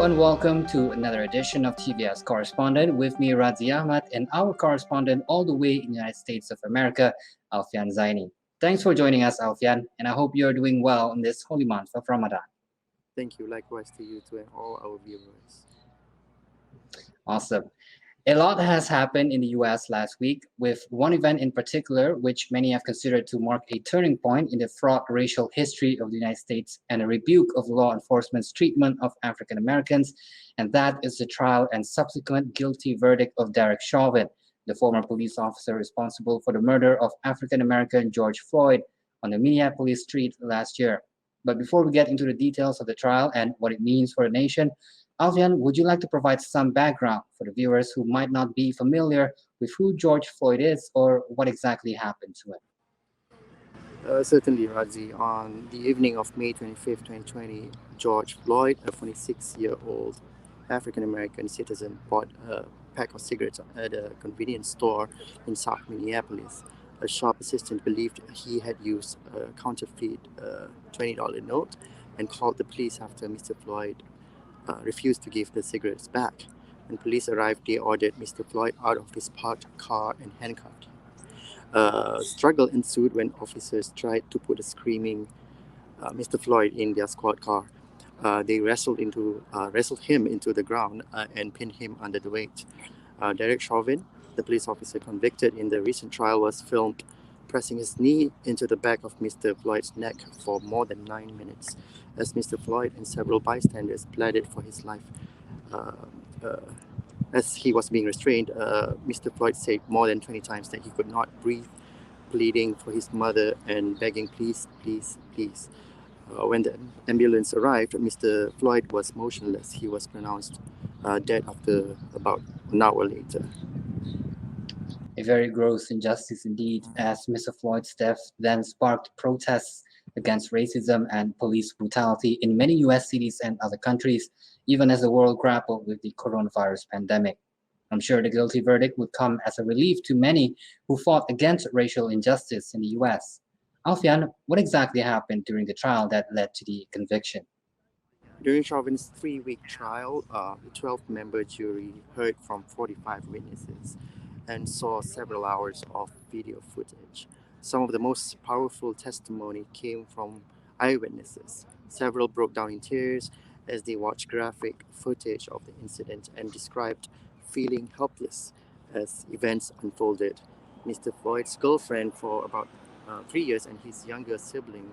and welcome to another edition of TVS Correspondent with me, Radzi Ahmad, and our correspondent all the way in the United States of America, Alfian Zaini. Thanks for joining us, Alfian, and I hope you're doing well in this holy month of Ramadan. Thank you. Likewise to you too and all our viewers. Awesome. A lot has happened in the US last week, with one event in particular, which many have considered to mark a turning point in the fraught racial history of the United States and a rebuke of law enforcement's treatment of African Americans, and that is the trial and subsequent guilty verdict of Derek Chauvin, the former police officer responsible for the murder of African American George Floyd on the Minneapolis street last year. But before we get into the details of the trial and what it means for the nation, Alfian, would you like to provide some background for the viewers who might not be familiar with who George Floyd is or what exactly happened to him? Certainly, Radzi. On the evening of May 25th, 2020, George Floyd, a 26-year-old African-American citizen, bought a pack of cigarettes at a convenience store in South Minneapolis. A shop assistant believed he had used a counterfeit $20 note and called the police after Mr. Floyd refused to give the cigarettes back. When police arrived, they ordered Mr. Floyd out of his parked car and handcuffed him. A struggle ensued when officers tried to put a screaming Mr. Floyd in their squad car. They wrestled him into the ground and pinned him under the weight. Derek Chauvin, the police officer convicted in the recent trial, was filmed pressing his knee into the back of Mr. Floyd's neck for more than 9 minutes, as Mr. Floyd and several bystanders pleaded for his life. As he was being restrained, Mr. Floyd said more than 20 times that he could not breathe, pleading for his mother and begging, please, please, please. When the ambulance arrived, Mr. Floyd was motionless. He was pronounced dead after about an hour later. A very gross injustice indeed, as Mr. Floyd's death then sparked protests against racism and police brutality in many US cities and other countries, even as the world grappled with the coronavirus pandemic. I'm sure the guilty verdict would come as a relief to many who fought against racial injustice in the US. Alfian, what exactly happened during the trial that led to the conviction? During Chauvin's 3-week trial, the 12-member jury heard from 45 witnesses and saw several hours of video footage. Some of the most powerful testimony came from eyewitnesses. Several broke down in tears as they watched graphic footage of the incident and described feeling helpless as events unfolded. Mr. Floyd's girlfriend for about 3 years and his younger sibling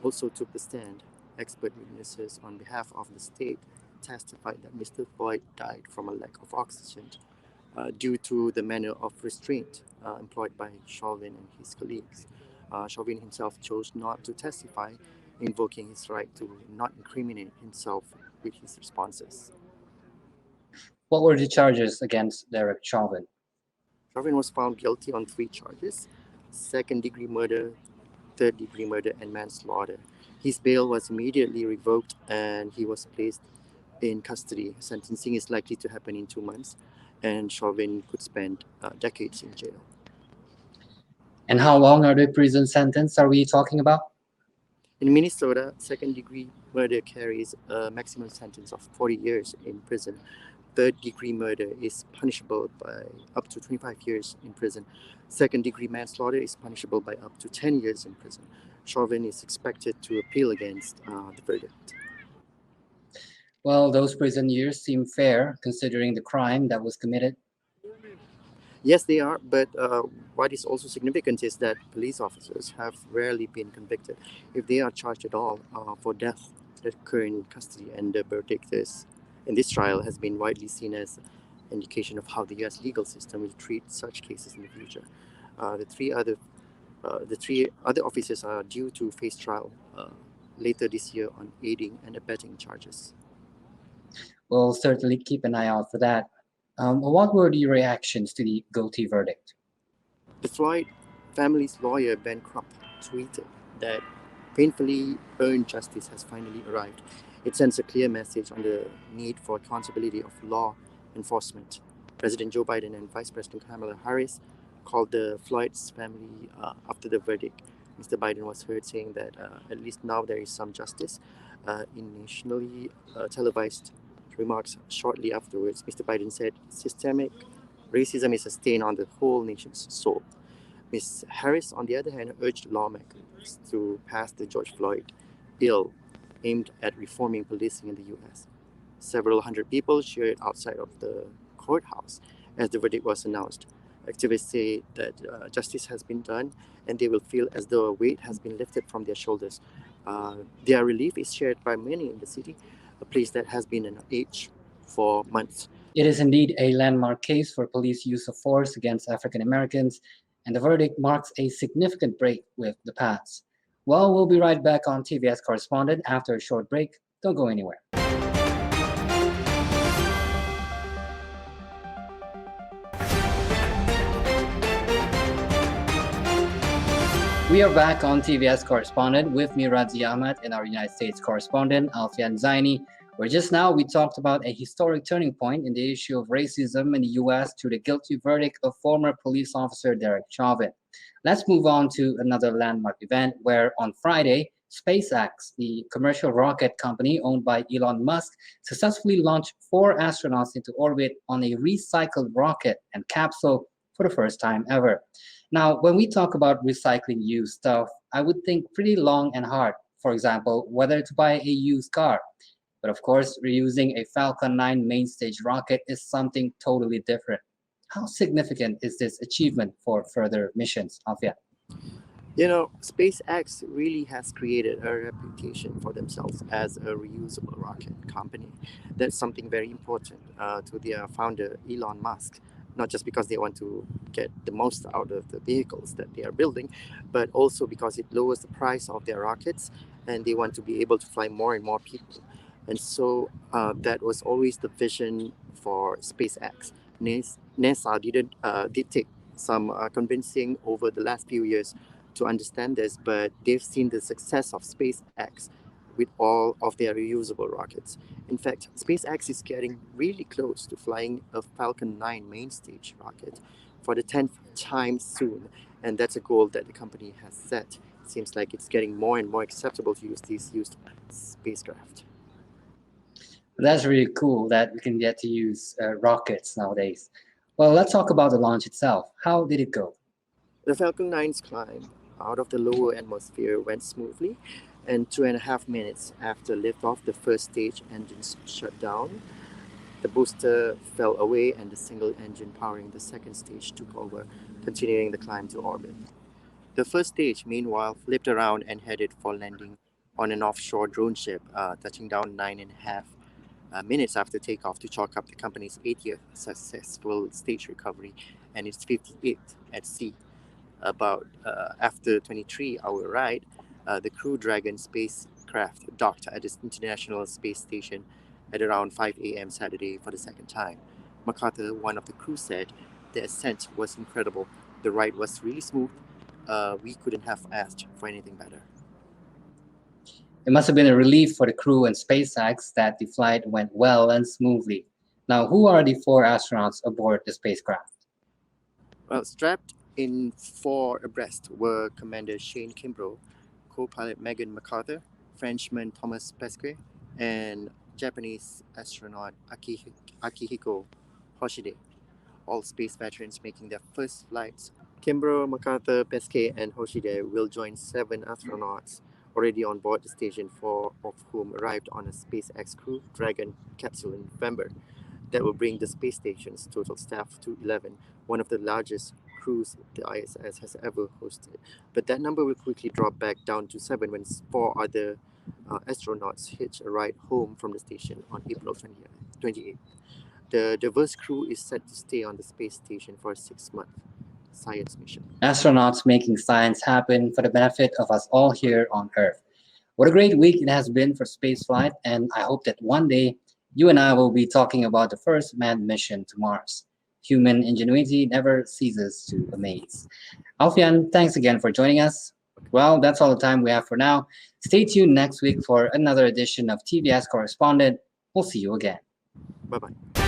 also took the stand. Expert witnesses on behalf of the state testified that Mr. Floyd died from a lack of oxygen due to the manner of restraint employed by Chauvin and his colleagues. Chauvin himself chose not to testify, invoking his right to not incriminate himself with his responses. What were the charges against Derek Chauvin? Chauvin was found guilty on 3 charges: second-degree murder, third-degree murder, and manslaughter. His bail was immediately revoked and he was placed in custody. Sentencing is likely to happen in 2 months, and Chauvin could spend decades in jail. And how long are the prison sentence are we talking about? In Minnesota, second-degree murder carries a maximum sentence of 40 years in prison. Third-degree murder is punishable by up to 25 years in prison. Second-degree manslaughter is punishable by up to 10 years in prison. Chauvin is expected to appeal against the verdict. Well, those prison years seem fair considering the crime that was committed. Yes, they are, but what is also significant is that police officers have rarely been convicted, if they are charged at all, for deaths that occur in custody, and the verdict in this trial has been widely seen as an indication of how the U.S. legal system will treat such cases in the future. The three other officers are due to face trial later this year on aiding and abetting charges. We'll certainly keep an eye out for that. What were the reactions to the guilty verdict? The Floyd family's lawyer, Ben Crump, tweeted that painfully earned justice has finally arrived. It sends a clear message on the need for accountability of law enforcement. President Joe Biden and Vice President Kamala Harris called the Floyd's family after the verdict. Mr. Biden was heard saying that at least now there is some justice. In nationally televised remarks shortly afterwards, Mr. Biden said systemic racism is a stain on the whole nation's soul. Ms. Harris, on the other hand, urged lawmakers to pass the George Floyd bill aimed at reforming policing in the U.S. Several hundred people cheered outside of the courthouse as the verdict was announced. Activists say that justice has been done and they will feel as though a weight has been lifted from their shoulders. Their relief is shared by many in the city, a place that has been an age for months. It is indeed a landmark case for police use of force against African Americans, and the verdict marks a significant break with the past. Well, we'll be right back on TVS Correspondent after a short break. Don't go anywhere. We are back on TVS Correspondent with me, Radzi Ahmad, and our United States correspondent, Alfian Zaini, where just now we talked about a historic turning point in the issue of racism in the US through the guilty verdict of former police officer Derek Chauvin. Let's move on to another landmark event where on Friday, SpaceX, the commercial rocket company owned by Elon Musk, successfully launched 4 astronauts into orbit on a recycled rocket and capsule for the first time ever. Now, when we talk about recycling used stuff, I would think pretty long and hard. For example, whether to buy a used car. But of course, reusing a Falcon 9 main stage rocket is something totally different. How significant is this achievement for further missions, Alfia? You know, SpaceX really has created a reputation for themselves as a reusable rocket company. That's something very important to their founder, Elon Musk. Not just because they want to get the most out of the vehicles that they are building, but also because it lowers the price of their rockets and they want to be able to fly more and more people. And so that was always the vision for SpaceX. NASA did take some convincing over the last few years to understand this, but they've seen the success of SpaceX with all of their reusable rockets. In fact, SpaceX is getting really close to flying a Falcon 9 main stage rocket for the 10th time soon, and that's a goal that the company has set. Seems like it's getting more and more acceptable to use these used spacecraft. That's really cool that we can get to use rockets nowadays. Well, let's talk about the launch itself. How did it go? The Falcon 9's climb out of the lower atmosphere went smoothly, and 2.5 minutes after liftoff, the first stage engines shut down. The booster fell away, and the single engine powering the second stage took over, continuing the climb to orbit. The first stage, meanwhile, flipped around and headed for landing on an offshore drone ship, touching down 9.5 minutes after takeoff to chalk up the company's 80th successful stage recovery and its 58th at sea. About after 23-hour ride, the Crew Dragon spacecraft docked at the International Space Station at around 5 a.m. Saturday for the second time. MacArthur, one of the crew, said, "The ascent was incredible. The ride was really smooth. We couldn't have asked for anything better." It must have been a relief for the crew and SpaceX that the flight went well and smoothly. Now, who are the 4 astronauts aboard the spacecraft? Well, strapped in 4 abreast were Commander Shane Kimbrough, co-pilot Megan MacArthur, Frenchman Thomas Pesquet, and Japanese astronaut Akihiko Hoshide, all space veterans making their first flights. Kimbrough, MacArthur, Pesquet, and Hoshide will join 7 astronauts already on board the station, 4 of whom arrived on a SpaceX Crew Dragon capsule in November. That will bring the space station's total staff to 11, one of the largest crews the ISS has ever hosted. But that number will quickly drop back down to 7 when 4 other astronauts hitch a ride home from the station on April 28th. The diverse crew is set to stay on the space station for a 6-month science mission. Astronauts making science happen for the benefit of us all here on Earth. What a great week it has been for spaceflight, and I hope that one day you and I will be talking about the first manned mission to Mars. Human ingenuity never ceases to amaze. Alfian, thanks again for joining us. Well, that's all the time we have for now. Stay tuned next week for another edition of TVS Correspondent. We'll see you again. Bye-bye.